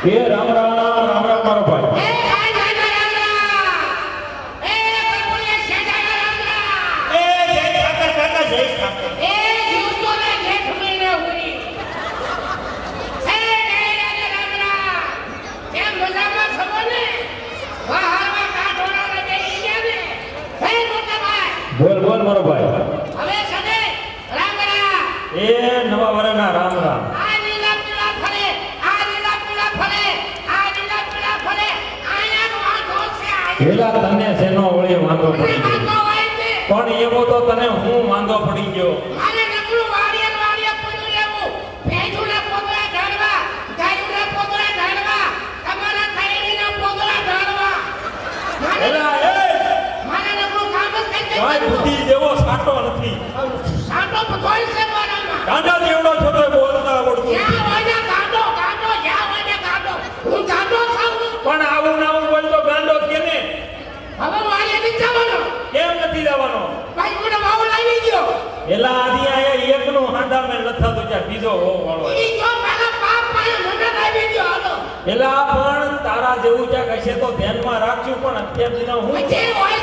એ રામ રામ રામ રામ મારો ભાઈ બોલ બોલ મારો ભાઈ હવે સને રામ રામ એ નવા વરના રામ રામ આ લીલા પીળા ફળે આયાનો વાંધો છે પેલા તને શેનો વળી વાંધો પડી ગયો પણ એવો તો તને હું વાંધો પડી ગયો મારે નકરું વાડિયા પડ્યું લેવું ભેજુના પોતરા ઢાળવા ગાયુના પોતરા ઢાળવા તમારા થયેલીના પોતરા ઢાળવા એલા એ મારે નકરું કામ જ થઈ કાઈ બુદ્ધિ જેવો સાટો નથી સાટો બધોય છે મારામાં ગાંડા જેવડો છો તો બોલતા આવડતું જ્યાં હોય ગાંડો જ્યાં હોય ગાંડો હું ગાંડો છું પણ આવું ના આવું બોલ તો ગાંડો કે ને હવે વાળીએ નથી જવાનો કેમ નથી જવાનો ભાઈ મને વાવ લાવી ગયો એલા આદી આયા એકનો હાંડા મે લથા તો જ્યાં બીજો હો વાળો ઈ જો મારા બાપ પાસે મને લાવી ગયો હાલો એલા પણ તારા જેવું ક્યાંક હશે તો ધ્યાનમાં રાખજો પણ અત્યાર દિના હું જે હોય